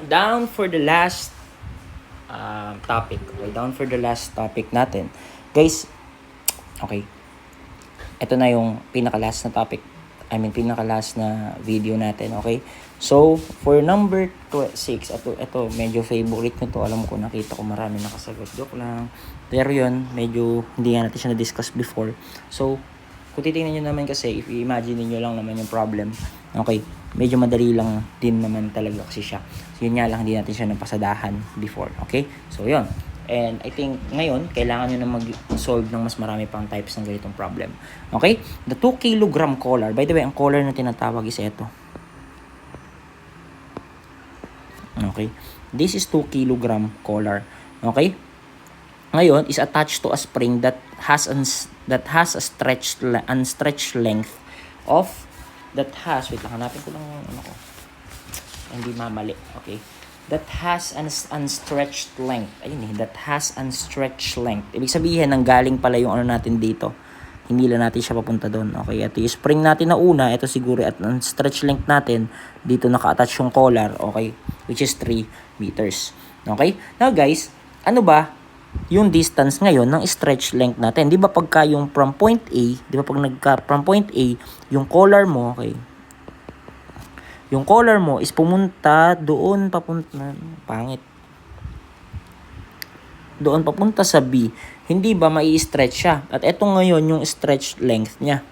Down for the last topic. Okay, down for the last topic natin. Guys, okay. Ito na yung pinaka-last na topic. Pinaka-last na video natin, okay? So, for number 6, ito medyo favorite nyo to. Alam ko, nakita ko marami nakasagot. Joke lang. Pero yun, medyo hindi nga natin siya na-discuss before. So, kung titingnan nyo naman kasi, if i-imagine nyo lang naman yung problem, okay, medyo madali lang din naman talaga kasi siya. So, yun nga lang, hindi natin siya napasadahan before, okay? So, yun. And I think ngayon, kailangan nyo na mag-solve ng mas marami pang types ng ganitong problem. Okay? The 2 kilogram collar. By the way, ang collar na tinatawag is ito. Okay? This is 2 kilogram collar. Okay? Ngayon, is attached to a spring that has a stretched length of wait lang, hanapin ko lang ano ko. Hindi mamali. Okay? That has an unstretched length. That has unstretched length. Ibig sabihin, nanggaling pala yung ano natin dito. Hindi lang natin siya papunta doon. Okay, ito yung spring natin na una. Ito siguro at unstretched length natin. Dito naka-attach yung collar. Okay, which is 3 meters. Okay, now guys, ano ba yung distance ngayon ng stretch length natin? Di ba pagka yung from point A, from point A, yung collar mo, okay, yung collar mo is pumunta doon papunta, doon papunta sa B. Hindi ba mai-stretch siya? At eto ngayon yung stretch length niya.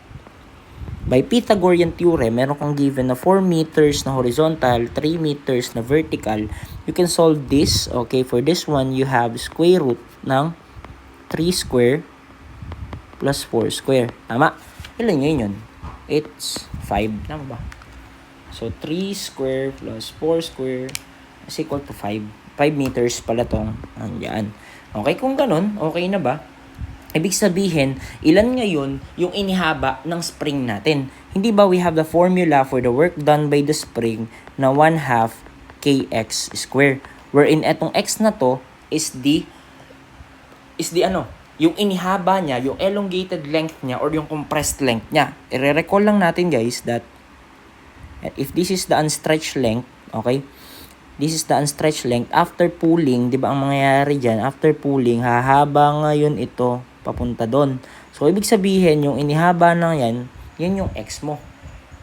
By Pythagorean theorem, meron kang given na 4 meters na horizontal, 3 meters na vertical. You can solve this. Okay, for this one, you have square root ng 3 square plus 4 square. Tama? Ilan yun? It's 5. Tama ba? So, 3 square plus 4 square is equal to 5. 5 meters pala tong andyan. Okay, kung ganun, okay na ba? Ibig sabihin, ilan ngayon yung inihaba ng spring natin? Hindi ba we have the formula for the work done by the spring na 1/2 kx square? Wherein etong x na to is the yung inihaba niya, yung elongated length niya or yung compressed length niya. I-recall lang natin guys that if this is the unstretched length, okay? This is the unstretched length. After pulling, di ba ang mangyayari dyan? After pulling, hahaba ngayon ito papunta doon. So, ibig sabihin, yung inihaba na yan yung x mo.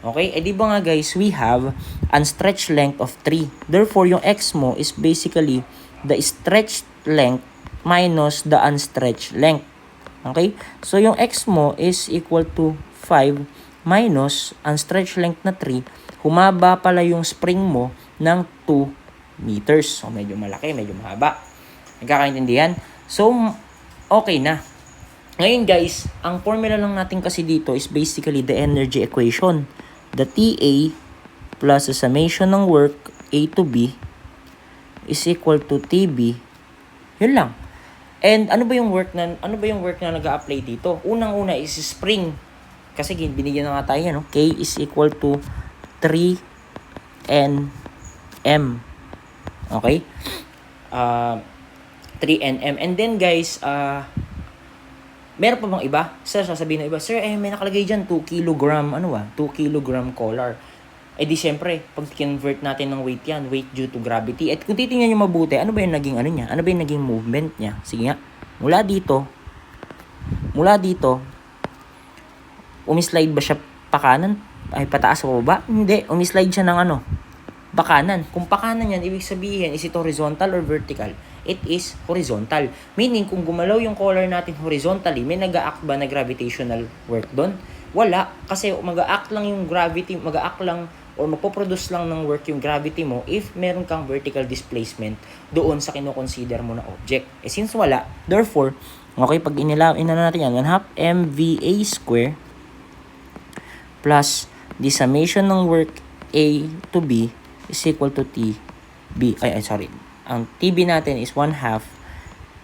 Okay? Di ba nga guys, we have unstretched length of 3. Therefore, yung x mo is basically the stretched length minus the unstretched length. Okay? So, yung x mo is equal to 5 minus unstretched length na 3. Humaba pala yung spring mo ng 2 meters. So, medyo malaki, medyo mahaba. Nagkakaintindihan? So, okay na. Ngayon guys, ang formula lang natin kasi dito is basically the energy equation. The TA plus the summation ng work A to B is equal to TB. Yun lang. And ano ba yung work na nag-a-apply dito? Unang-una is spring. Kasi binigyan na nga tayo, no? K is equal to 3 Nm. Okay? 3 Nm. And then guys, meron pa bang iba? Sir, sasabihin na iba, sir, may nakalagay dyan 2 kilogram, 2 kilogram collar. Di syempre, pag convert natin ng weight yan, weight due to gravity. At kung titingnan nyo mabuti, ano ba yung naging niya? Ano ba yung naging movement niya? Sige nga. Mula dito, umislide ba siya pakanan? Ay, pataas o baba? Hindi. Umislide siya ng pakanan. Kung pakanan yan, ibig sabihin, is it horizontal or vertical? It is horizontal. Meaning, kung gumalaw yung collar natin horizontally, may nag-a-act ba na gravitational work doon? Wala. Kasi mag-a-act lang yung gravity, mag-a-act lang or magpo-produce lang ng work yung gravity mo if meron kang vertical displacement doon sa kinoconsider mo na object. Since wala, therefore, okay, pag inala natin yan, 1/2 mva square plus the summation ng work A to B is equal to TB. Ang TB natin is 1/2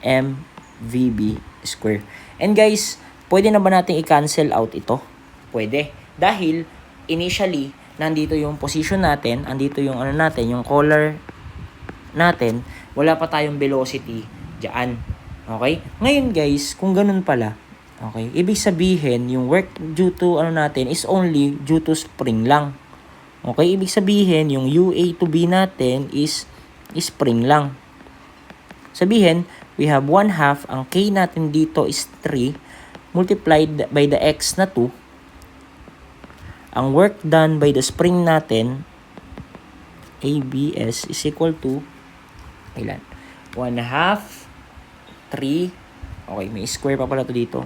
mvb square. And guys, pwede na ba natin i-cancel out ito? Pwede. Dahil, initially, nandito yung position natin, andito yung yung collar natin, wala pa tayong velocity dyan. Okay? Ngayon guys, kung ganun pala, okay, ibig sabihin, yung work due to natin is only due to spring lang. Okay, ibig sabihin, yung UA to B natin is spring lang. Sabihin, we have 1/2, ang K natin dito is 3, multiplied by the X na 2. Ang work done by the spring natin, ABS, is equal to, ilan? 1/2, 3, okay, may square pa pala to dito.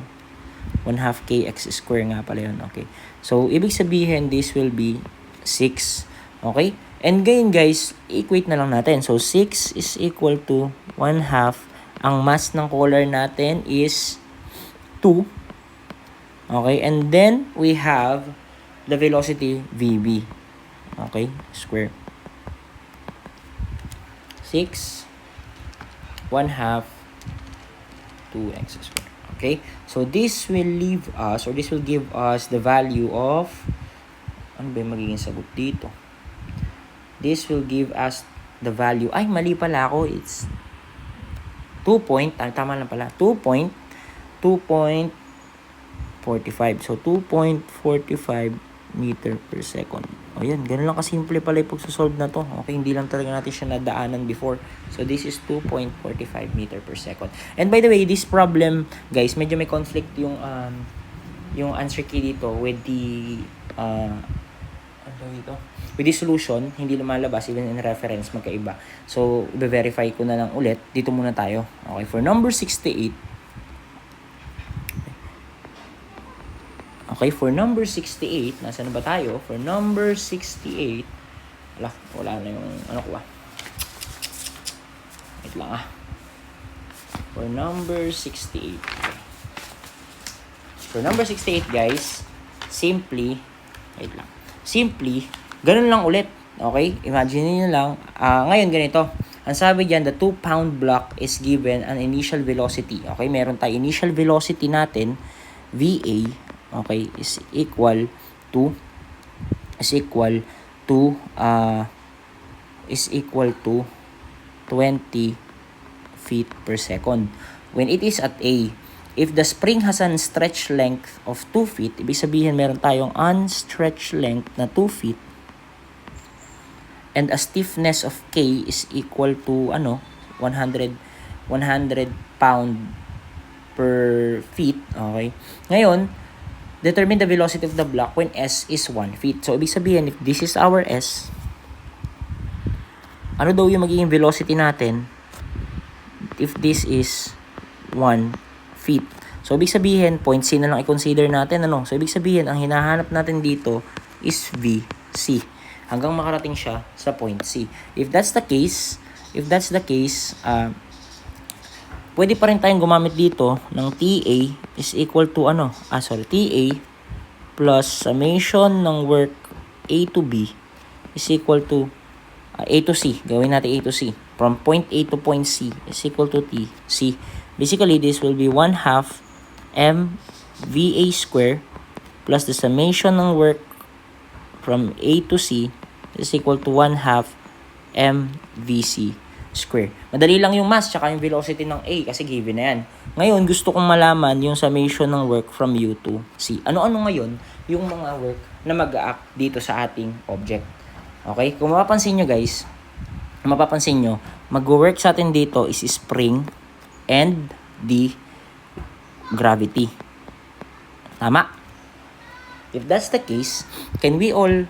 1/2 KX square nga pala yun, okay. So, ibig sabihin, this will be 6, okay? And ngayon guys, equate na lang natin. So, 6 is equal to 1/2. Ang mass ng color natin is 2. Okay, and then we have the velocity VB. Okay, square. 6, 1/2, 2x square. Okay, so this will leave us, or this will give us the value of, ano ba yung magiging sagot dito? This will give us the value, ay mali pala ako, it's 2 point, tama lang pala, 2.45. So, 2.45 meter per second. O yan, ganun lang kasimple pala yung pagsasolve na to. Okay, hindi lang talaga natin siya nadaanan before. So, this is 2.45 meter per second. And by the way, this problem, guys, medyo may conflict yung answer key dito with the, with the solution, hindi lumalabas, even in reference, magkaiba. So, i-verify ko na lang ulit. Dito muna tayo. Okay, for number 68, okay, for number 68, nasaan na ba tayo? For number 68, wala na yung, wait lang For number 68, okay. For number 68, guys, simply, ganun lang ulit. Okay, imagine niyo lang, ngayon ganito, ang sabi diyan, the 2-pound block is given an initial velocity. Okay, meron tayo initial velocity natin, VA, okay, is equal to 20 feet per second. When it is at A, if the spring has an stretch length of 2 feet, ibig sabihin meron tayong unstretched length na 2 feet, and a stiffness of K is equal to 100 pound per feet. Okay, ngayon determine the velocity of the block when S is 1 feet. So, ibig sabihin, if this is our S, ano daw yung magiging velocity natin if this is 1 feet? So, ibig sabihin, point C na lang i-consider natin. So, ibig sabihin, ang hinahanap natin dito is VC. Hanggang makarating siya sa point C. If that's the case, pwede pa rin tayong gumamit dito ng TA is equal to TA plus summation ng work A to B is equal to A to C. Gawin natin A to C. From point A to point C is equal to TC. Basically, this will be 1/2 MVA square plus the summation ng work from A to C is equal to 1/2 MVC square. Madali lang yung mass tsaka yung velocity ng A kasi given na yan. Ngayon, gusto kong malaman yung summation ng work from U to C. Ano-ano ngayon yung mga work na mag-act dito sa ating object. Okay? Kung mapapansin nyo guys, mag-work sa atin dito is spring and the gravity. Tama? If that's the case, can we all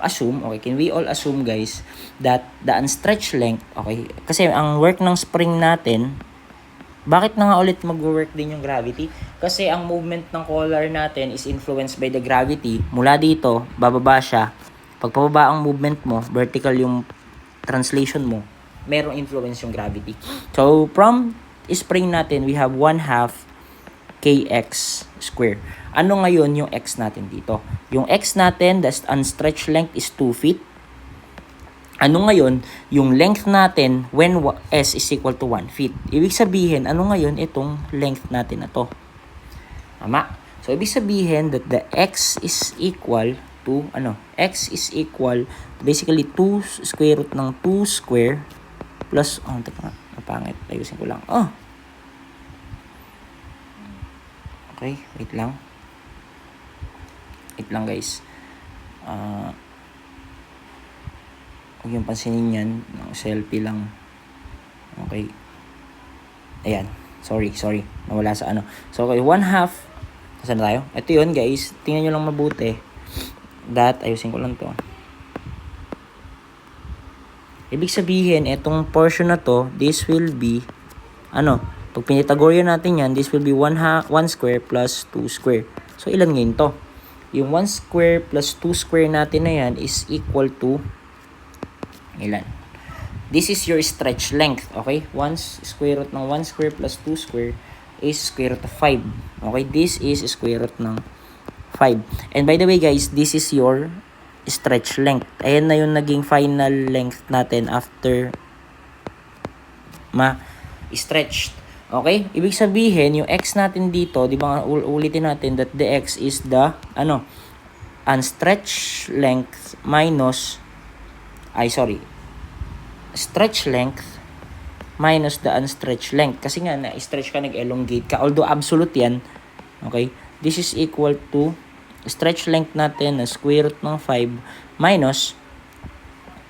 assume guys that the unstretched length, okay, kasi ang work ng spring natin, bakit na nga ulit mag-work din yung gravity? Kasi ang movement ng collar natin is influenced by the gravity. Mula dito, bababa siya. Pag pababa ang movement mo, vertical yung translation mo, merong influence yung gravity. So, from spring natin, we have 1/2 kx square. Ano ngayon yung x natin dito? Yung x natin, the unstretched length is 2 feet. Ano ngayon yung length natin when s is equal to 1 feet? Ibig sabihin, ano ngayon itong length natin na to? Tama? So, ibig sabihin that the x is equal to, x is equal to basically 2 square root ng 2 square plus, napangit, ayusin ko lang. Okay, wait lang guys. Huwag yung pansinin yan. Selfie lang. Okay. Ayan. Sorry. Nawala sa ano. So, okay. 1/2. Saan na tayo? Ito yun, guys. Tingnan nyo lang mabuti. Ayusin ko lang to. Ibig sabihin, itong portion na to, this will be, pag pinitagorian natin yan, this will be 1 square plus 2 square. So, ilan ngayon to? Yung 1 square plus 2 square natin na yan is equal to, ilan? This is your stretch length, okay? 1 square root ng 1 square plus 2 square is square root of 5. Okay, this is square root ng 5. And by the way, guys, this is your stretch length. Ayan na yung naging final length natin after ma-stretched. Okay? Ibig sabihin, yung x natin dito, di ba ulitin natin that the x is the, unstretched length minus, stretch length minus the unstretched length. Kasi nga, na-stretch ka, nag-elongate ka. Although, absolute yan. Okay? This is equal to stretch length natin na square root ng 5 minus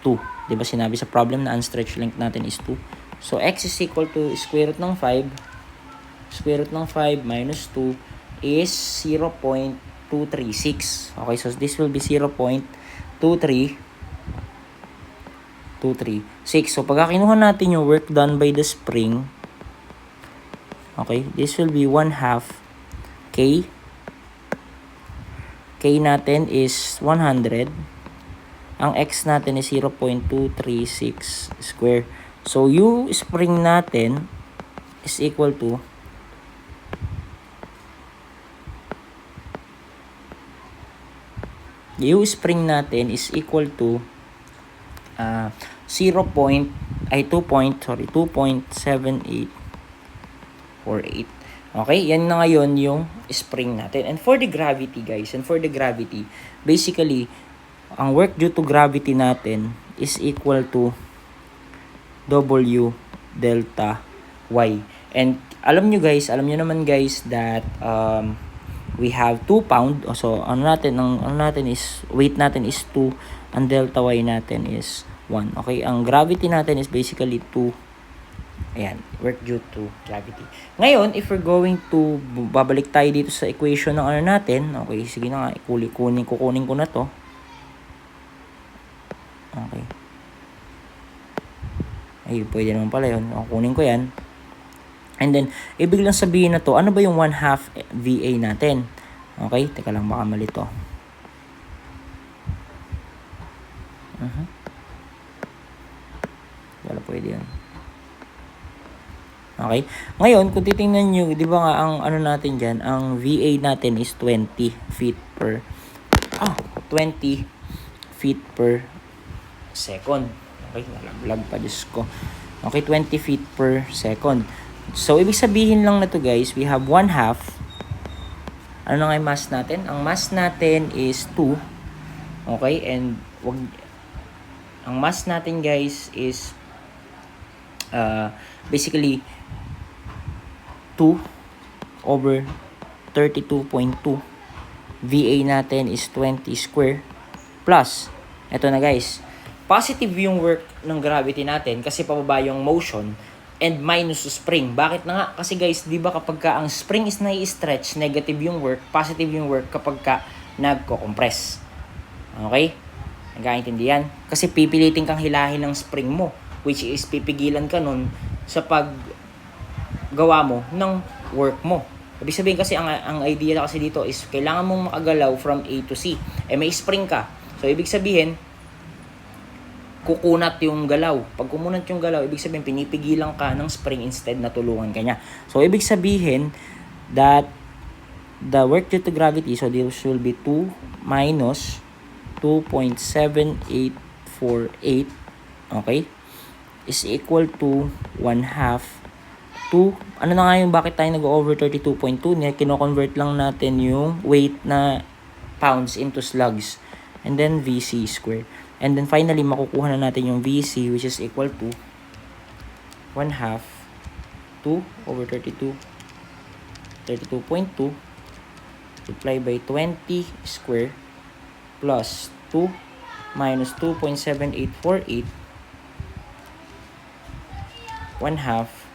2. Diba sinabi sa problem na unstretched length natin is 2. So, x is equal to square root ng 5. Square root ng 5 minus 2 is 0.236. Okay, so this will be 0.236. So, pagka kinuha natin yung work done by the spring, okay, this will be 1/2 K. K natin is 100. Ang x natin is 0.236 square. So, U spring natin is equal to U spring natin is equal to 2.7848. Okay, yan na ngayon yung spring natin. And for the gravity, guys, basically, ang work due to gravity natin is equal to W delta Y. And alam nyo naman guys that we have 2 pound. So, weight natin is 2, ang delta Y natin is 1. Okay, ang gravity natin is basically 2. Ayan, work due to gravity. Ngayon, if we're going to, babalik tayo dito sa equation ng natin. Okay, sige na nga, kukunin ko na to. Okay. Ay, pwede naman pala yun. Kukunin ko yan. And then, ibig lang sabihin na to, ano ba yung 1/2 VA natin? Okay, teka lang, baka mali to. Wala pwede yan. Okay? Ngayon, kung titingnan nyo, di ba nga ang natin dyan, ang VA natin is 20 feet per second. Okay, nalaglag pa, Diyos ko. Okay, 20 feet per second. So, ibig sabihin lang na to guys, we have 1/2. Ano nga yung mass natin? Ang mass natin is 2. Okay, and ang mass natin guys is basically 2 over 32.2. VA natin is 20 square plus, eto na guys, positive yung work ng gravity natin kasi pababa yung motion and minus spring. Bakit na nga? Kasi guys, di ba kapag ka ang spring is nai-stretch, negative yung work, positive yung work kapag ka nagko-compress. Okay? Nagkaintindihan? Kasi pipilitin kang hilahin ng spring mo, which is pipigilan ka nun sa paggawa mo ng work mo. Ibig sabihin kasi ang idea kasi dito is kailangan mong makagalaw from A to C. May spring ka. So ibig sabihin kukunat yung galaw. Pag kumunat yung galaw, ibig sabihin pinipigilan ka ng spring instead na tulungan ka niya. So ibig sabihin that the work due to gravity, so this will be 2 minus 2.7848, okay, is equal to 1/2 to, ano na nga yung bakit tayo nag-over 32.2, kino-convert lang natin yung weight na pounds into slugs. And then VC square. And then finally, makukuha na natin yung VC, which is equal to 1/2 2 over 32.2 multiply by 20 square plus 2 minus 2.7848 1 half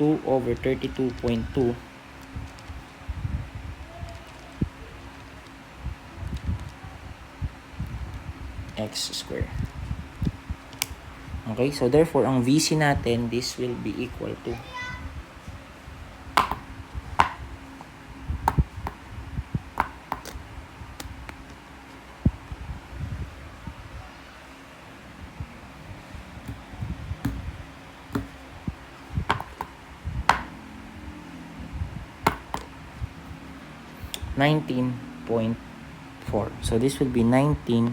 2 over 32.2 x square. Okay, so therefore, ang VC natin, this will be equal to (19.4). So this will be 19.4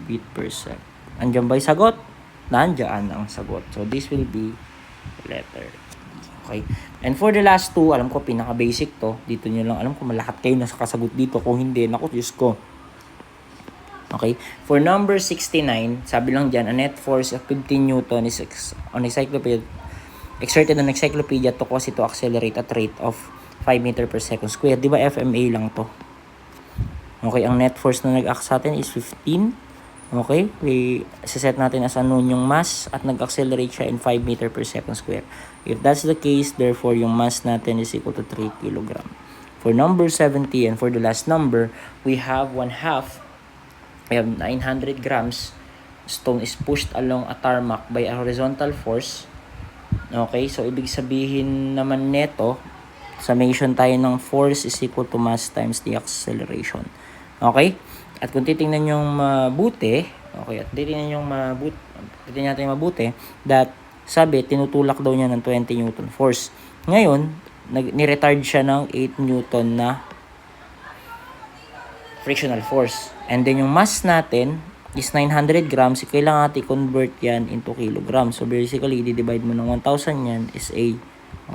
feet per sec. Andiyan ba yung sagot? Nandiyan ang sagot. So this will be letter. Okay. And for the last two, alam ko pinaka-basic to. Dito nyo lang alam ko malahat kayo nasa kasagot dito. Kung hindi, naku, Diyos ko. Okay. For number 69, sabi lang dyan, a net force of 15 Newton is exerted on encyclopedia to cause it to accelerate at rate of 5 meter per second square. Di ba FMA lang to? Okay, ang net force na nag-act sa atin is 15. Okay, set natin as unknown yung mass at nag-accelerate siya in 5 meter per second square. If that's the case, therefore, yung mass natin is equal to 3 kilogram. For number 70 and for the last number, we have 1/2. We have 900 grams. Stone is pushed along a tarmac by a horizontal force. Okay, so ibig sabihin naman neto, summation tayo ng force is equal to mass times the acceleration. Okay? At kung titingnan nyo mabuti, titingnan natin mabuti, that sabi, tinutulak daw niya ng 20 Newton force. Ngayon, ni-retard siya ng 8 Newton na frictional force. And then yung mass natin is 900 grams. Kailangan natin i-convert yan into kilograms. So basically, i-divide mo ng 1,000 yan is A.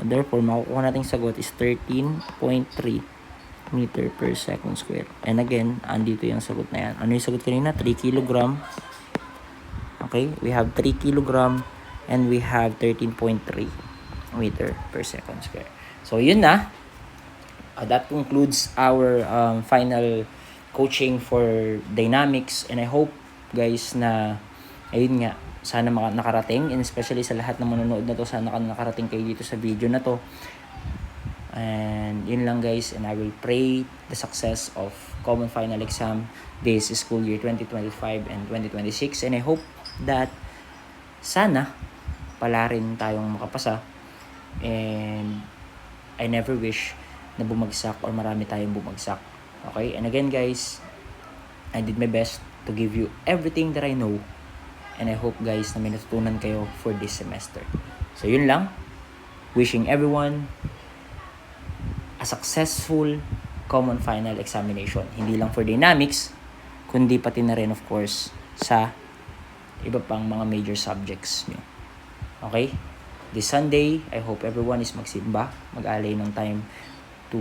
Therefore, makukuha nating sagot is 13.3 meter per second square. And again, andito yung sagot na yan. Ano yung sagot kanina? 3 kilogram. Okay, we have 3 kilogram and we have 13.3 meter per second square. So, yun na. That concludes our final coaching for dynamics. And I hope, guys, na ayun nga, sana nakarating, and especially sa lahat ng manonood na to, sana nakarating kayo dito sa video na to. And yun lang, guys, and I will pray the success of common final exam this school year 2025 and 2026, and I hope that sana pala rin tayong makapasa, and I never wish na bumagsak or marami tayong bumagsak. Okay, and again, guys, I did my best to give you everything that I know, and I hope, guys, na may natutunan kayo for this semester. So yun lang, wishing everyone a successful common final examination. Hindi lang for dynamics, kundi pati na rin, of course, sa iba pang mga major subjects nyo. Okay? This Sunday, I hope everyone is magsimba, mag-alay ng time to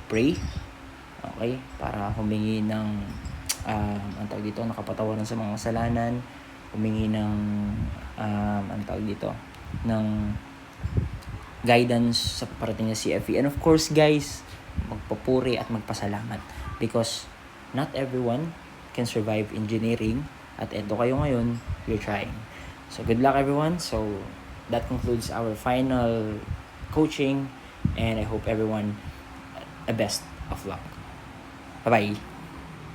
pray. Okay? Para humingi ng ang tawag dito, nakapatawaran sa mga kasalanan, humingi ng ang tawag dito, ng guidance sa parating na CFE. And of course, guys, magpapuri at magpasalamat because not everyone can survive engineering, at eto kayo ngayon, you're trying. So good luck, everyone. So that concludes our final coaching, and I hope everyone a best of luck. Bye-bye.